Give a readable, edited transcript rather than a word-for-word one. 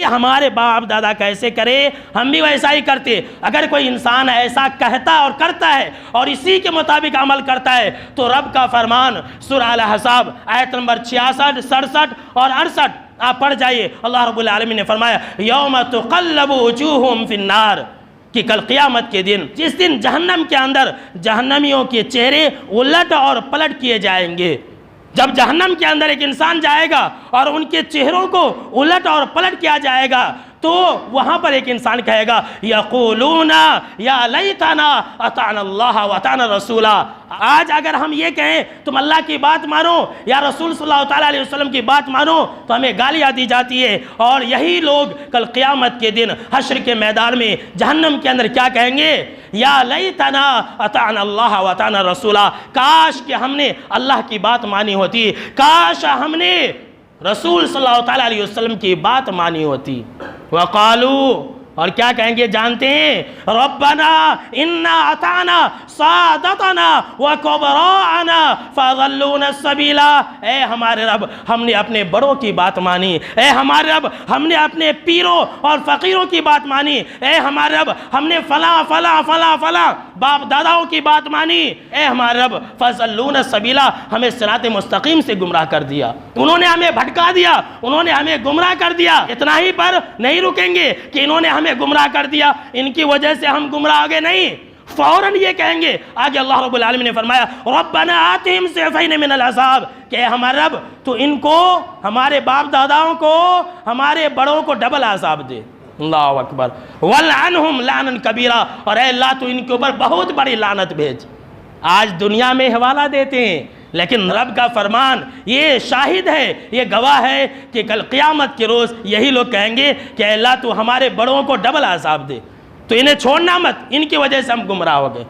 ہمارے باپ دادا کیسے کرے ہم بھی ویسا ہی کرتے. اگر کوئی انسان ایسا کہتا اور کرتا ہے اور اسی کے مطابق عمل کرتا ہے تو رب کا فرمان سورہ الاحزاب آیت نمبر 66 67 اور 68 آپ پڑھ جائیے. اللہ رب العالمین نے فرمایا یوم تقلب وجوہہم فی النار کہ کل قیامت کے دن جس دن جہنم کے اندر جہنمیوں کے چہرے الٹ اور پلٹ کیے جائیں گے. جب جہنم کے اندر ایک انسان جائے گا اور ان کے چہروں کو الٹ اور پلٹ کیا جائے گا تو وہاں پر ایک انسان کہے گا یقولون یا لیتنا اطعنا اللہ واطعنا رسولا. آج اگر ہم یہ کہیں تم اللہ کی بات مانو یا رسول صلی اللہ تعالیٰ علیہ وسلم کی بات مانو تو ہمیں گالیاں دی جاتی ہے. اور یہی لوگ کل قیامت کے دن حشر کے میدان میں جہنم کے اندر کیا کہیں گے یا لیتنا اطعنا اللہ واطعنا رسولا. کاش کہ ہم نے اللہ کی بات مانی ہوتی, کاش ہم نے رسول صلی اللہ تعالیٰ علیہ وسلم کی بات مانی ہوتی. وقالو اور کیا کہیں گے جانتے ہیں ربنا انا اطعنا سادتنا وکبراءنا فضلونا السبیلا. اے ہمارے رب ہم نے اپنے بڑوں کی بات مانی, اے ہمارے رب ہم نے اپنے پیروں اور فقیروں کی بات مانی, اے ہمارے رب ہم نے فلاں فلاں فلاں فلاں باپ داداؤں کی بات مانی, اے ہمارے رب فضلونا السبیلا ہمیں صراط مستقیم سے گمراہ کر دیا, انہوں نے ہمیں بھٹکا دیا, انہوں نے ہمیں گمراہ کر دیا. اتنا ہی پر نہیں رکیں گے کہ انہوں نے ہمیں گمراہ کر دیا ان کی وجہ سے ہم گمراہ آگے نہیں, فوراً یہ کہیں گے آگے اللہ رب العالمین نے فرمایا ربنا آتہم ضعفین من العذاب کہ ہمارے رب تو ان کو ہمارے باپ داداؤں کو ہمارے بڑوں کو ڈبل عذاب دے. اللہ اکبر. ولعنہم لعنا کبیرہ اور اے اللہ تو ان کے اوپر بہت بڑی لعنت بھیج. آج دنیا میں حوالہ دیتے ہیں لیکن رب کا فرمان یہ شاہد ہے, یہ گواہ ہے کہ کل قیامت کے روز یہی لوگ کہیں گے کہ اے اللہ تو ہمارے بڑوں کو ڈبل عذاب دے, تو انہیں چھوڑنا مت, ان کی وجہ سے ہم گمراہ ہو گئے.